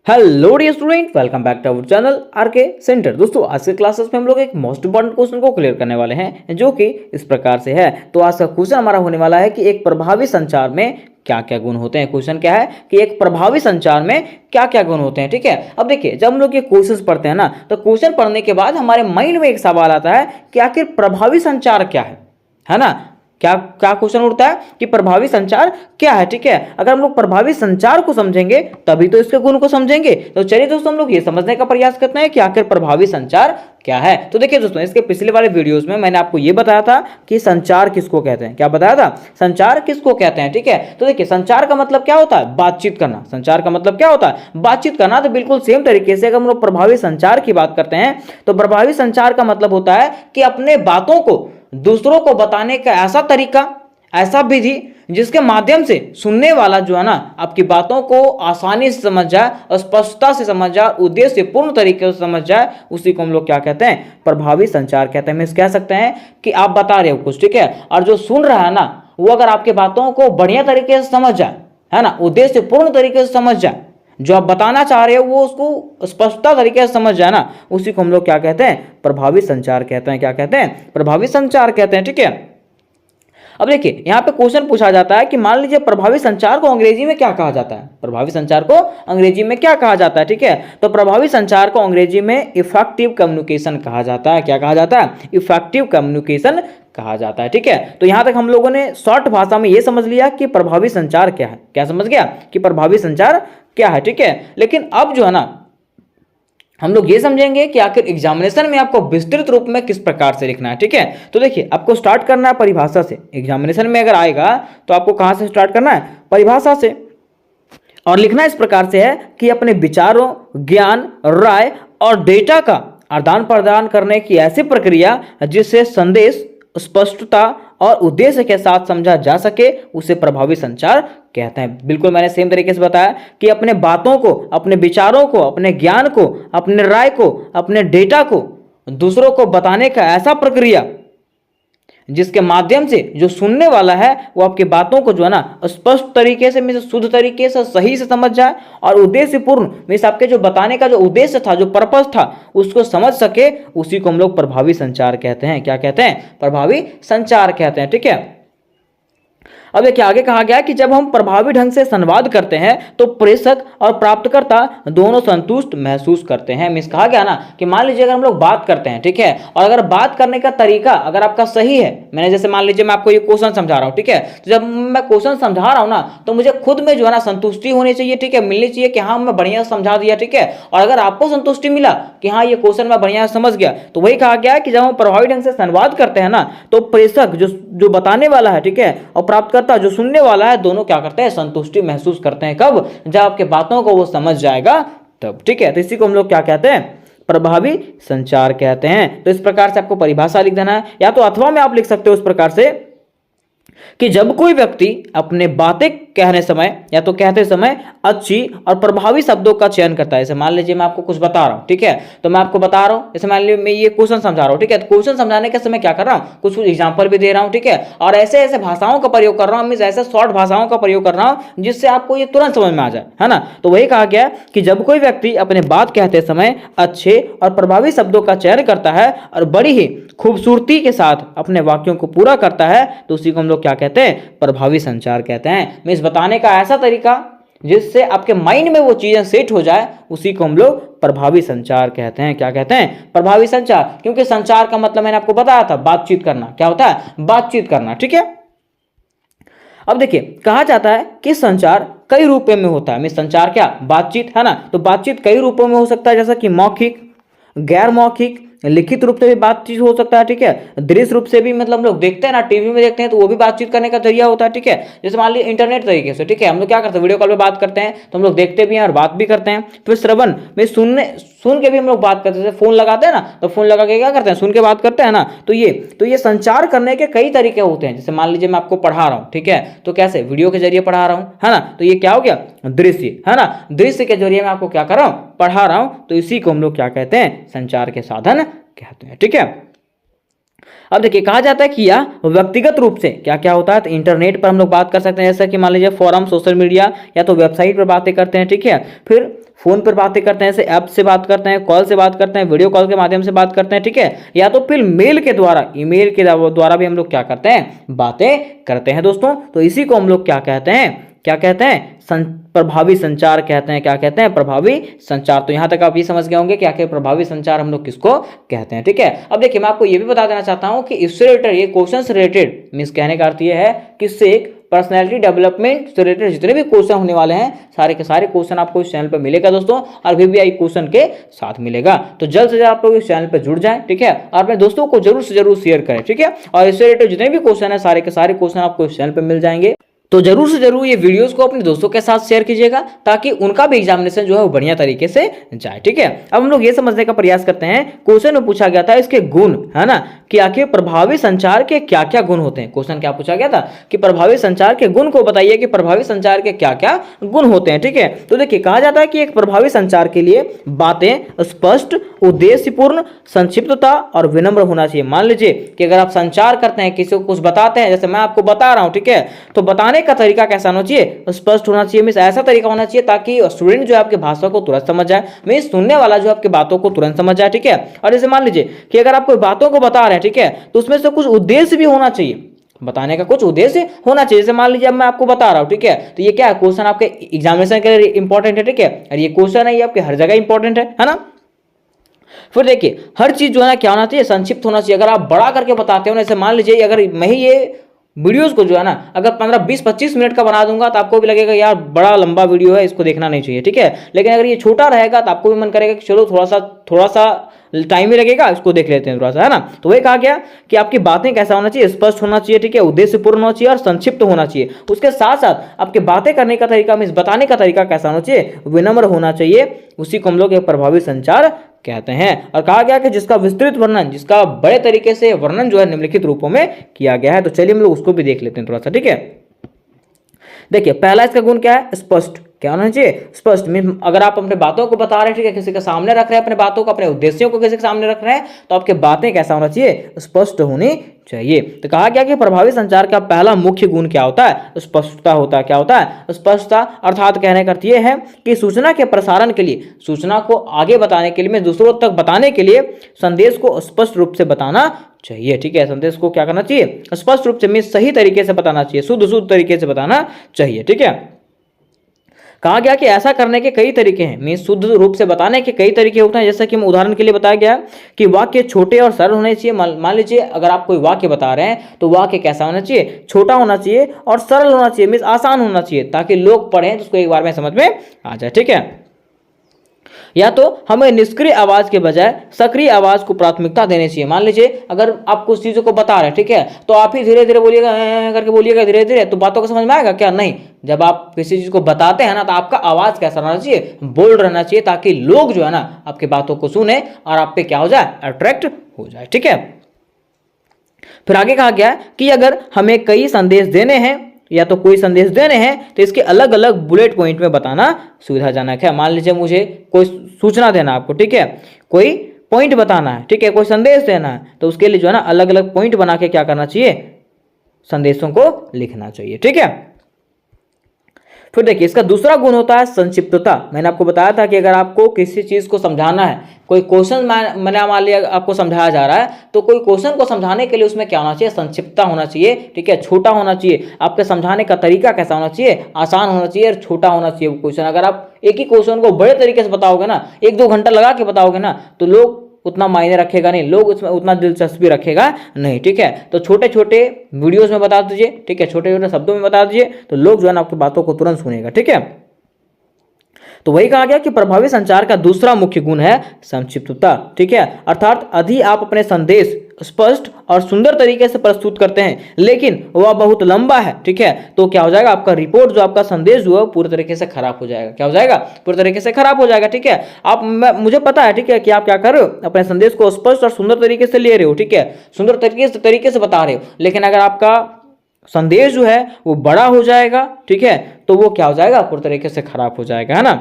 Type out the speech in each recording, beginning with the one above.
Hello dear student, welcome back to our channel RK centre. दोस्तों, आज के classes में हम लोग एक मोस्ट इंपॉर्टेंट क्वेश्चन को क्लियर करने वाले हैं, जो कि इस प्रकार से है। तो आज का क्वेश्चन हमारा होने वाला है कि एक प्रभावी संचार में क्या क्या गुण होते हैं। क्वेश्चन क्या है कि एक प्रभावी संचार में क्या क्या गुण होते हैं। ठीक है, अब देखिए, जब हम लोग ये क्वेश्चन पढ़ते हैं ना, तो क्वेश्चन पढ़ने के बाद हमारे माइंड में एक सवाल आता है कि आखिर प्रभावी संचार क्या है ना। क्या क्या क्वेश्चन उठता है कि प्रभावी संचार क्या है। ठीक है, अगर हम लोग प्रभावी संचार को समझेंगे तभी तो इसके गुण को समझेंगे। तो चलिए दोस्तों, हम लोग ये समझने का प्रयास करते हैं कि आखिर प्रभावी संचार क्या है। तो देखिए दोस्तों, इसके पिछले वाले वीडियोस में मैंने आपको ये बताया था कि संचार किसको कहते हैं। क्या बताया था? संचार किसको कहते हैं। ठीक है, तो देखिए, संचार का मतलब क्या होता है? बातचीत करना। संचार का मतलब क्या होता है? बातचीत करना। तो बिल्कुल सेम तरीके से अगर हम लोग प्रभावी संचार की बात करते हैं, तो प्रभावी संचार का मतलब होता है कि अपने बातों को दूसरों को बताने का ऐसा तरीका, ऐसा विधि जिसके माध्यम से सुनने वाला जो है ना, आपकी बातों को आसानी से समझ जाए, स्पष्टता से समझ जाए, उद्देश्य पूर्ण तरीके से समझ जाए, उसी को हम लोग क्या कहते हैं? प्रभावी संचार कहते हैं। हम कह सकते हैं कि आप बता रहे हो कुछ, ठीक है, और जो सुन रहा है ना, वो अगर आपकी बातों को बढ़िया तरीके से समझ जाए, है ना, उद्देश्य पूर्ण तरीके से समझ जाए, जो आप बताना चाह रहे हो वो उसको स्पष्टता तरीके से समझ जाए ना, उसी को हम लोग क्या कहते हैं? प्रभावी संचार कहते हैं। क्या कहते हैं? प्रभावी संचार कहते हैं। ठीक है, अब देखिए, यहाँ पे क्वेश्चन पूछा जाता है कि मान लीजिए प्रभावी संचार को अंग्रेजी में क्या कहा जाता है। प्रभावी संचार को अंग्रेजी में क्या कहा जाता है। ठीक है, तो प्रभावी संचार को अंग्रेजी में इफेक्टिव कम्युनिकेशन कहा जाता है। क्या कहा जाता है? इफेक्टिव कम्युनिकेशन कहा जाता है। ठीक है, तो यहां तक हम लोगों ने शॉर्ट भाषा में यह समझ लिया कि प्रभावी संचार क्या है। क्या समझ गया कि प्रभावी संचार क्या है। ठीक है, लेकिन अब जो है ना, हम लोग ये समझेंगे कि आखिर एग्जामिनेशन में आपको विस्तृत रूप में किस प्रकार से लिखना है। ठीक है, तो देखिए, आपको स्टार्ट करना है परिभाषा से। एग्जामिनेशन में अगर आएगा तो आपको कहां से स्टार्ट करना है? परिभाषा से। और लिखना इस प्रकार से है कि अपने विचारों, ज्ञान, राय और डेटा का आदान प्रदान करने की ऐसी प्रक्रिया जिससे संदेश स्पष्टता और उद्देश्य के साथ समझा जा सके, उसे प्रभावी संचार कहते हैं। बिल्कुल मैंने सेम तरीके से बताया कि अपने बातों को, अपने विचारों को, अपने ज्ञान को, अपने राय को, अपने डेटा को दूसरों को बताने का ऐसा प्रक्रिया जिसके माध्यम से जो सुनने वाला है वो आपकी बातों को जो है ना, स्पष्ट तरीके से, मीन्स शुद्ध तरीके से, सही से समझ जाए, और उद्देश्यपूर्ण, मीन्स आपके जो बताने का जो उद्देश्य था, जो पर्पस था, उसको समझ सके, उसी को हम लोग प्रभावी संचार कहते हैं। क्या कहते हैं? प्रभावी संचार कहते हैं। ठीक है, अब देखिए, आगे कहा गया कि जब हम प्रभावी ढंग से संवाद करते हैं तो प्रेषक और प्राप्तकर्ता दोनों संतुष्ट महसूस करते हैं। मीन्स कहा गया ना कि मान लीजिए अगर हम लोग बात करते हैं, ठीक है, और अगर बात करने का तरीका अगर आपका सही है, मैंने जैसे मान लीजिए मैं आपको ये क्वेश्चन समझा रहा हूँ, ठीक है, तो जब मैं क्वेश्चन समझा रहा हूँ ना, तो मुझे खुद में जो है ना संतुष्टि होनी चाहिए। ठीक है, मिलनी चाहिए कि हाँ, मैं बढ़िया समझा दिया। ठीक है, और अगर आपको संतुष्टि मिला कि हाँ, ये क्वेश्चन मैं बढ़िया समझ गया, तो वही कहा गया कि जब हम प्रभावी ढंग से संवाद करते हैं ना, तो प्रेषक जो बताने वाला है, ठीक है, और प्राप्तकर्ता जो सुनने वाला है, दोनों क्या करते हैं? संतुष्टि महसूस करते हैं। कब? जब आपके बातों को वो समझ जाएगा तब। ठीक है, तो इसी को हम लोग क्या कहते हैं? प्रभावी संचार कहते हैं। तो इस प्रकार से आपको परिभाषा लिख देना है, या तो अथवा में आप लिख सकते हो इस प्रकार से कि जब कोई व्यक्ति अपने बातें कहने समय या तो कहते समय अच्छी और प्रभावी शब्दों का चयन करता है। जैसे मान लीजिए मैं आपको कुछ बता रहा हूं, ठीक है, तो मैं आपको बता रहा हूं, जैसे मान लीजिए मैं ये क्वेश्चन समझा रहा हूं, ठीक है, तो क्वेश्चन समझाने के समय क्या कर रहा हूं? कुछ एग्जांपल भी दे रहा हूं, ठीक है, और ऐसे ऐसे भाषाओं का प्रयोग कर रहा हूं, मींस ऐसे शॉर्ट भाषाओं का प्रयोग कर रहा हूं जिससे आपको ये तुरंत समझ में आ जाए, है ना। तो वही कहा गया कि जब कोई व्यक्ति अपने बात कहते समय अच्छे और प्रभावी शब्दों का चयन करता है और बड़ी ही खूबसूरती के साथ अपने वाक्यों को पूरा करता है, तो उसी को हम लोग क्या कहते हैं? प्रभावी संचार कहते हैं। मींस बताने का ऐसा तरीका जिससे आपके माइंड में वो चीजें सेट हो जाए, उसी को हम लोग प्रभावी संचार कहते हैं। क्या कहते हैं? प्रभावी संचार। क्योंकि संचार का मतलब मैंने आपको बताया था, बातचीत करना। क्या होता है? बातचीत करना। ठीक है, अब देखिए, कहा जाता है कि संचार कई रूपों में होता है। मींस संचार क्या? बातचीत, है ना। तो बातचीत कई रूपों में हो सकता है, जैसा कि मौखिक, गैर मौखिक, लिखित रूप से भी बातचीत हो सकता है। ठीक है, दृश्य रूप से भी, मतलब हम लोग देखते हैं ना, टीवी में देखते हैं, तो वो भी बातचीत करने का जरिया होता है। ठीक है, जैसे मान लीजिए इंटरनेट तरीके से, ठीक है, हम लोग क्या करते हैं? वीडियो कॉल पे बात करते हैं, तो हम लोग देखते भी हैं और बात भी करते हैं। फिर श्रवण में सुन के भी हम लोग बात करते हैं। जैसे फोन लगाते हैं ना, तो फोन लगा के क्या करते हैं? सुन के बात करते हैं ना। तो ये संचार करने के कई तरीके होते हैं। जैसे मान लीजिए मैं आपको पढ़ा रहा हूँ, ठीक है, तो कैसे? वीडियो के जरिए पढ़ा रहा हूँ, है ना। तो ये क्या हो गया? दृश्य, है ना। दृश्य के जरिए मैं आपको क्या कर रहा हूँ? पढ़ा रहा हूँ। तो इसी को हम लोग क्या कहते हैं? संचार के साधन कहते हैं। ठीक है, अब देखिए, कहा जाता है कि यह व्यक्तिगत रूप से क्या क्या होता है? तो इंटरनेट पर हम लोग बात कर सकते हैं, जैसे कि मान लीजिए फोरम, सोशल मीडिया, या तो वेबसाइट पर बातें करते हैं। ठीक है, फिर फोन पर बातें करते हैं, जैसे ऐप से बात करते हैं, कॉल से बात करते हैं, वीडियो कॉल के माध्यम से बात करते हैं, ठीक है, या तो फिर मेल के द्वारा, ईमेल के द्वारा भी हम लोग क्या करते हैं, बातें करते हैं दोस्तों। तो इसी को हम लोग क्या कहते हैं, क्या कहते हैं, प्रभावी संचार कहते हैं। क्या कहते हैं, प्रभावी संचार। तो यहां तक आप ये समझ गए होंगे कि आखिर प्रभावी संचार हम लोग किसको कहते हैं, ठीक है। अब देखिए मैं आपको ये भी बता देना चाहता हूं कि इससे रिलेटेड, ये क्वेश्चन से रिलेटेड मींस कहने का अर्थ ये है किससे, एक पर्सनैलिटी डेवलपमेंट से रिलेटेड जितने भी क्वेश्चन होने वाले हैं, सारे के सारे क्वेश्चन आपको इस चैनल पर मिलेगा दोस्तों, और VVI क्वेश्चन के साथ मिलेगा। तो जल्द से जल्द आप लोग इस चैनल पर जुड़ जाएं, ठीक है, और अपने दोस्तों को जरूर से जरूर शेयर करें, ठीक है। और इससे रिलेटेड जितने भी क्वेश्चन है, सारे के सारे क्वेश्चन आपको इस चैनल पर मिल जाएंगे। तो जरूर से जरूर ये वीडियोस को अपने दोस्तों के साथ शेयर कीजिएगा, ताकि उनका भी एग्जामिनेशन जो है वो बढ़िया तरीके से जाए, ठीक है। अब हम लोग ये समझने का प्रयास करते हैं, क्वेश्चन में पूछा गया था इसके गुण, है ना, कि आखिर प्रभावी संचार के क्या क्या गुण होते हैं। क्वेश्चन क्या पूछा गया था कि प्रभावी संचार के गुण को बताइए, कि प्रभावी संचार के क्या क्या गुण होते हैं, ठीक है। तो देखिए कहा जाता है कि एक प्रभावी संचार के लिए बातें स्पष्ट, उद्देश्यपूर्ण, संक्षिप्तता और विनम्र होना चाहिए। मान लीजिए कि अगर आप संचार करते हैं, किसी को कुछ बताते हैं, जैसे मैं आपको बता रहा हूं, ठीक है, तो बताने का तरीका कैसा होना चाहिए, स्पष्ट होना चाहिए। मींस ऐसा तरीका होना चाहिए ताकि स्टूडेंट जो है आपकी भाषा को तुरंत समझ जाए, मींस सुनने वाला जो आपकी बातों को तुरंत समझ जाए, ठीक है। और जैसे मान लीजिए कि अगर आप कोई बातों को बता रहे हैं, ठीक है, तो उसमें से कुछ उद्देश्य भी होना चाहिए, बताने का कुछ उद्देश्य होना चाहिए। जैसे मान लीजिए अब मैं आपको बता रहा हूं, ठीक है, तो ये क्या है, क्वेश्चन आपके एग्जामिनेशन के लिए इंपॉर्टेंट है, ठीक है, और ये क्वेश्चन है ये आपके हर जगह इंपॉर्टेंट है ना। फिर देखिए हर चीज जो है ना क्या होना चाहिए, संक्षिप्त होना चाहिए। अगर आप बड़ा करके बताते हो ना, जैसे मान लीजिए अगर मैं ही ये वीडियोस को जो है ना अगर 15, 20, 25 मिनट का बना दूंगा, तो आपको भी लगेगा यार बड़ा लंबा वीडियो है, इसको देखना नहीं चाहिए, ठीक है। लेकिन अगर ये छोटा रहेगा तो आपको भी मन करेगा कि चलो थोड़ा सा टाइम ही लगेगा, इसको देख लेते हैं थोड़ा सा, है ना। तो वही कहा गया कि आपकी बातें कैसा होना चाहिए, स्पष्ट होना चाहिए, ठीक है, उद्देश्यपूर्ण होना चाहिए और संक्षिप्त होना चाहिए। उसके साथ साथ आपके बातें करने का तरीका, मींस बताने का तरीका कैसा होना चाहिए, विनम्र होना चाहिए। उसी को हम लोग एक प्रभावी संचार कहते हैं। और कहा गया कि जिसका विस्तृत वर्णन, जिसका बड़े तरीके से वर्णन जो है निम्नलिखित रूपों में किया गया है। तो चलिए हम लोग उसको भी देख लेते हैं थोड़ा सा, ठीक है। देखिए पहला इसका गुण क्या है, स्पष्ट। क्या होना चाहिए, स्पष्ट। मीन अगर आप अपने बातों को बता रहे हैं, ठीक है, किसी के सामने रख रहे हैं अपने बातों को, अपने उद्देश्यों को किसी के सामने रख रहे हैं, तो आपके बातें कैसा होना चाहिए, स्पष्ट होनी चाहिए। तो कहा गया कि प्रभावी संचार का पहला मुख्य गुण क्या होता है, स्पष्टता होता है। क्या होता है, स्पष्टता। अर्थात कहने का अर्थ यह है कि सूचना के प्रसारण के लिए, सूचना को आगे बताने के लिए, में दूसरों तक बताने के लिए संदेश को स्पष्ट रूप से बताना चाहिए, ठीक है। संदेश को क्या करना चाहिए, स्पष्ट रूप से, मीन सही तरीके से बताना चाहिए, शुद्ध तरीके से बताना चाहिए, ठीक है। कहा गया कि ऐसा करने के कई तरीके हैं, मीन शुद्ध रूप से बताने के कई तरीके होते हैं। जैसा कि हम उदाहरण के लिए बताया गया कि वाक्य छोटे और सरल होने चाहिए। मान लीजिए अगर आप कोई वाक्य बता रहे हैं, तो वाक्य कैसा होना चाहिए, छोटा होना चाहिए और सरल होना चाहिए, मीन आसान होना चाहिए, ताकि लोग पढ़ें तो उसको एक बार में समझ में आ जाए, ठीक है। या तो हमें निष्क्रिय आवाज के बजाय सक्रिय आवाज को प्राथमिकता देनी चाहिए। मान लीजिए अगर आप कुछ चीजों को बता रहे हैं, ठीक है, तो आप ही धीरे धीरे बोलिएगा, करके बोलिएगा धीरे धीरे, तो बातों को समझ में आएगा क्या, नहीं। जब आप किसी चीज को बताते हैं ना, तो आपका आवाज कैसा रहना चाहिए, बोल्ड रहना चाहिए, ताकि लोग जो है ना आपकी बातों को सुने और आप पे क्या हो जाए, अट्रैक्ट हो जाए, ठीक है। फिर आगे कहा गया कि अगर हमें कई संदेश देने हैं या तो कोई संदेश देने हैं, तो इसके अलग अलग बुलेट पॉइंट में बताना सुविधाजनक है। मान लीजिए मुझे कोई सूचना देना आपको, ठीक है, कोई पॉइंट बताना है, ठीक है, कोई संदेश देना है, तो उसके लिए जो है ना अलग अलग पॉइंट बना के क्या करना चाहिए, संदेशों को लिखना चाहिए, ठीक है। फिर देखिए इसका दूसरा गुण होता है संक्षिप्तता। मैंने आपको बताया था कि अगर आपको किसी चीज को समझाना है, कोई क्वेश्चन मैंने मान लिया आपको समझाया जा रहा है, तो कोई क्वेश्चन को समझाने के लिए उसमें क्या होना चाहिए, संक्षिप्तता होना चाहिए, ठीक है, छोटा होना चाहिए। आपके समझाने का तरीका कैसा होना चाहिए, आसान होना चाहिए और छोटा होना चाहिए वो क्वेश्चन। अगर आप एक ही क्वेश्चन को बड़े तरीके से बताओगे ना, 1-2 घंटा लगा के बताओगे ना, तो लोग उतना मायने रखेगा नहीं, लोग उसमें उतना दिलचस्पी रखेगा नहीं, ठीक है। तो छोटे छोटे वीडियोस में बता दीजिए, ठीक है, छोटे छोटे शब्दों में बता दीजिए, तो लोग जो है ना आपकी बातों को तुरंत सुनेगा, ठीक है। तो वही कहा गया कि प्रभावी संचार का दूसरा मुख्य गुण है संक्षिप्तता, ठीक है। अर्थात यदि आप अपने संदेश स्पष्ट और सुंदर तरीके से प्रस्तुत करते हैं, लेकिन वह बहुत लंबा है, ठीक है, तो क्या हो जाएगा, आपका रिपोर्ट जो आपका संदेश जो है पूरी तरीके से खराब हो जाएगा। क्या हो जाएगा, पूरी तरीके से खराब हो जाएगा, ठीक है। मुझे पता है, ठीक है, कि आप क्या कर रहे हो, अपने संदेश को स्पष्ट और सुंदर तरीके से ले रहे हो, ठीक है, सुंदर तरीके से बता रहे हो, लेकिन अगर आपका संदेश जो है वो बड़ा हो जाएगा, ठीक है, तो वो क्या हो जाएगा, पूरी तरीके से खराब हो जाएगा, है ना।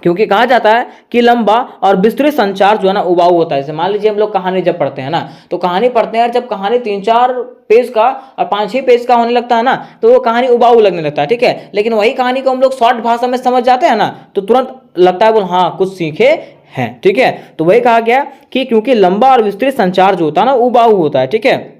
क्योंकि कहा जाता है कि लंबा और विस्तृत संचार जो है ना उबाऊ होता है। जैसे मान लीजिए हम लोग कहानी जब पढ़ते हैं ना, तो कहानी पढ़ते हैं, जब कहानी 3-4 पेज का और 5-6 पेज का होने लगता है ना, तो वो कहानी उबाऊ लगने लगता है, ठीक है। लेकिन वही कहानी को हम लोग शॉर्ट भाषा में समझ जाते हैं ना, तो तुरंत लगता है बोल हाँ कुछ सीखे हैं, ठीक है। तो वही कहा गया कि क्योंकि लंबा और विस्तृत संचार जो होता है ना उबाऊ होता है, ठीक है।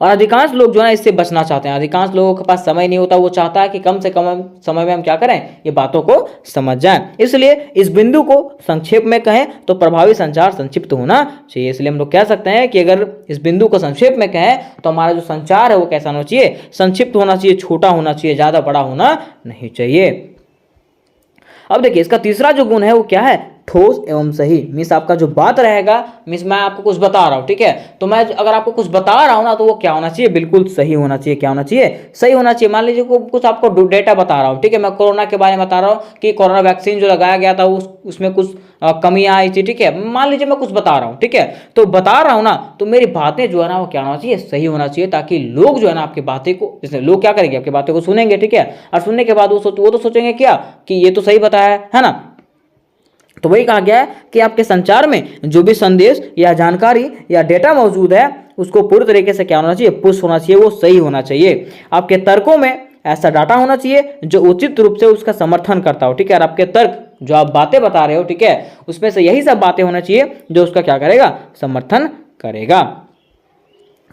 और अधिकांश लोग जो है इससे बचना चाहते हैं। अधिकांश लोगों के पास समय नहीं होता, वो चाहता है कि कम से कम समय में हम क्या करें, ये बातों को समझ जाएं। इसलिए इस बिंदु को संक्षेप में कहें तो प्रभावी संचार संक्षिप्त होना चाहिए। इसलिए हम लोग कह सकते हैं कि अगर इस बिंदु को संक्षेप में कहें तो हमारा जो संचार है वो कैसा होना चाहिए, संक्षिप्त होना चाहिए, छोटा होना चाहिए, ज्यादा बड़ा होना नहीं चाहिए। अब देखिए इसका तीसरा जो गुण है वो क्या है, ठोस एवं सही। मीन्स आपका जो बात रहेगा, मीन्स मैं आपको कुछ बता रहा हूं, ठीक है, तो मैं अगर आपको कुछ बता रहा हूं ना, तो वो क्या होना चाहिए, बिल्कुल सही होना चाहिए। क्या होना चाहिए, सही होना चाहिए। मान लीजिए कुछ आपको डेटा बता रहा हूं, ठीक है, मैं कोरोना के बारे में बता रहा हूं कि कोरोना वैक्सीन जो लगाया गया था उसमें कुछ कमियां आई थी, ठीक है। मान लीजिए मैं कुछ बता रहा हूं, ठीक है, तो बता रहा हूं ना, तो मेरी बातें जो है ना वो क्या होना चाहिए, सही होना चाहिए, ताकि लोग जो है ना आपकी बातें को, जैसे लोग क्या करेंगे, आपकी बातें को सुनेंगे, ठीक है, और सुनने के बाद वो तो सोचेंगे क्या कि ये तो सही बताया है ना। तो वही कहा गया है कि आपके संचार में जो भी संदेश या जानकारी या डेटा मौजूद है उसको पूरी तरीके से क्या होना चाहिए, पुष्ट होना चाहिए, वो सही होना चाहिए। आपके तर्कों में ऐसा डाटा होना चाहिए जो उचित रूप से उसका समर्थन करता हो, ठीक है। और आपके तर्क जो आप बातें बता रहे हो, ठीक है, उसमें से यही सब बातें होना चाहिए जो उसका क्या करेगा, समर्थन करेगा।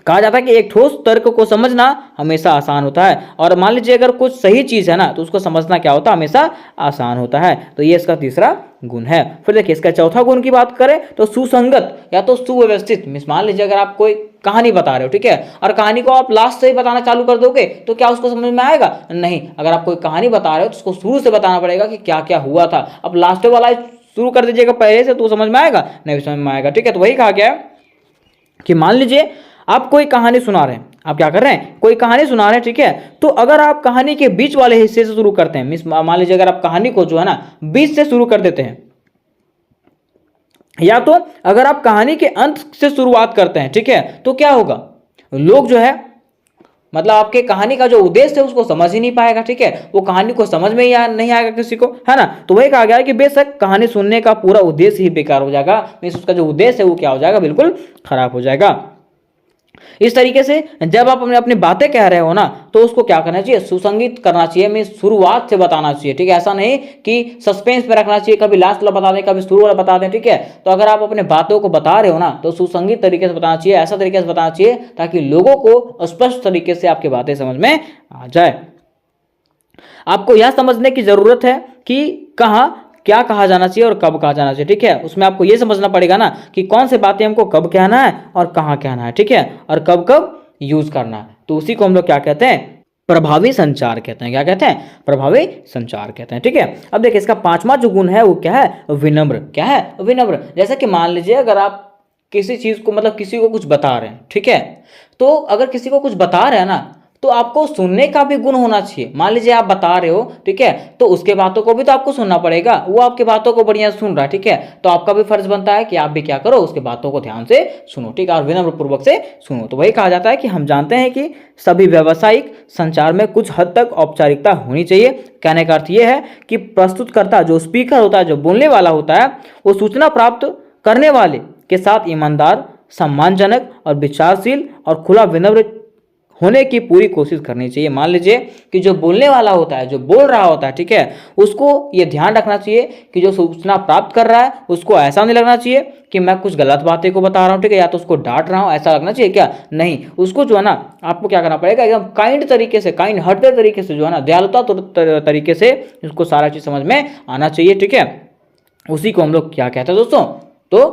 कहा जाता है कि एक ठोस तर्क को समझना हमेशा आसान होता है, और मान लीजिए अगर कुछ सही चीज है ना तो उसको समझना क्या होता है, हमेशा आसान होता है। तो ये इसका तीसरा गुण है। फिर देखिए इसका चौथा गुण की बात करें तो सुसंगत या तो सुव्यवस्थित। मान लीजिए अगर आप कोई कहानी बता रहे हो, ठीक है, और कहानी को आप लास्ट से ही बताना चालू कर दोगे तो क्या उसको समझ में आएगा, नहीं। अगर आप कोई कहानी बता रहे हो तो उसको शुरू से बताना पड़ेगा कि क्या क्या हुआ था। अब लास्ट वाला शुरू कर दीजिएगा पहले से तो समझ में आएगा, नहीं समझ में आएगा, ठीक है। तो वही कहा गया है कि मान लीजिए आप कोई कहानी सुना रहे हैं, आप क्या कर रहे हैं, कोई कहानी सुना रहे हैं, ठीक है, तो अगर आप कहानी के बीच वाले हिस्से से शुरू करते हैं, मींस मान लीजिए अगर आप कहानी को जो है ना बीच से शुरू कर देते हैं, या तो अगर आप कहानी के अंत से शुरुआत करते हैं, ठीक है, तो क्या होगा, लोग जो है मतलब आपके कहानी का जो उद्देश्य है उसको समझ ही नहीं पाएगा, ठीक है, वो कहानी को समझ में ही नहीं आएगा किसी को, है ना। तो वही कहा गया है कि बेशक कहानी सुनने का पूरा उद्देश्य ही बेकार हो जाएगा, मींस उसका जो उद्देश्य है वो क्या हो जाएगा, बिल्कुल खराब हो जाएगा। इस तरीके से जब आप अपनी बातें कह रहे हो ना तो उसको क्या करना चाहिए, सुसंगत करना चाहिए, मींस शुरुआत से बताना चाहिए, ठीक है। ऐसा नहीं कि सस्पेंस में रखना चाहिए, कभी लास्ट वाला बता दें, कभी शुरू वाला बता दें, ठीक है। तो अगर आप अपने बातों को बता रहे हो ना तो सुसंगत तरीके से बताना चाहिए, ऐसा तरीके से बताना चाहिए ताकि लोगों को स्पष्ट तरीके से आपकी बातें समझ में आ जाए। आपको यह समझने की जरूरत है कि कहाँ क्या कहा जाना चाहिए और कब कहा जाना चाहिए, ठीक है। उसमें आपको यह समझना पड़ेगा ना कि कौन से बातें हमको कब कहना है और कहाँ कहना है, ठीक है, और कब कब यूज करना है। तो उसी को हम लोग क्या कहते हैं, प्रभावी संचार कहते हैं। क्या कहते हैं, प्रभावी संचार कहते हैं, ठीक है। अब देखिए इसका पांचवा जो गुण है वो क्या है, विनम्र। क्या है, विनम्र। जैसे कि मान लीजिए अगर आप किसी चीज को मतलब किसी को कुछ बता रहे हैं, ठीक है, तो अगर किसी को कुछ बता रहे हैं ना तो आपको सुनने का भी गुण होना चाहिए। मान लीजिए आप बता रहे हो, ठीक है, तो उसके बातों को भी तो आपको सुनना पड़ेगा, वो आपकी बातों को बढ़िया सुन रहा है, ठीक है, तो आपका भी फर्ज बनता है कि आप भी क्या करो, उसके बातों को ध्यान से सुनो, ठीक है, और विनम्र पूर्वक से सुनो। तो वही कहा जाता है कि हम जानते हैं कि सभी व्यावसायिक संचार में कुछ हद तक औपचारिकता होनी चाहिए। कहने का अर्थ यह है कि प्रस्तुतकर्ता जो स्पीकर होता है, जो बोलने वाला होता है, वो सूचना प्राप्त करने वाले के साथ ईमानदार, सम्मानजनक और विचारशील और खुला विनम्र होने की पूरी कोशिश करनी चाहिए। मान लीजिए कि जो बोलने वाला होता है, जो बोल रहा होता है, ठीक है, उसको ये ध्यान रखना चाहिए कि जो सूचना प्राप्त कर रहा है उसको ऐसा नहीं लगना चाहिए कि मैं कुछ गलत बातें को बता रहा हूँ, ठीक है, या तो उसको डांट रहा हूँ, ऐसा लगना चाहिए क्या, नहीं। उसको जो है ना आपको क्या करना पड़ेगा, एकदम काइंड तरीके से, काइंड हार्टेड तरीके से, जो है ना दयालुता तरीके से उसको सारा चीज समझ में आना चाहिए, ठीक है। उसी को हम लोग क्या कहते हैं दोस्तों, तो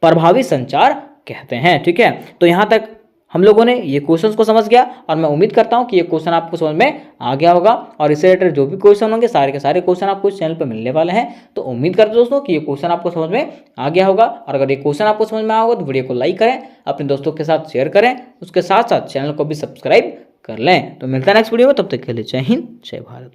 प्रभावी संचार कहते हैं, ठीक है। तो यहाँ तक हम लोगों ने ये क्वेश्चंस को समझ गया, और मैं उम्मीद करता हूँ कि ये क्वेश्चन आपको समझ में आ गया होगा, और इससे रिलेटेड जो भी क्वेश्चन होंगे सारे के सारे क्वेश्चन आपको इस चैनल पर मिलने वाले हैं। तो उम्मीद करते दोस्तों कि ये क्वेश्चन आपको समझ में आ गया होगा, और अगर ये क्वेश्चन आपको समझ में आया होगा तो वीडियो को लाइक करें, अपने दोस्तों के साथ शेयर करें, उसके साथ साथ चैनल को भी सब्सक्राइब कर लें। तो मिलता है नेक्स्ट वीडियो में, तब तक के लिए जय हिंद, जय भारत।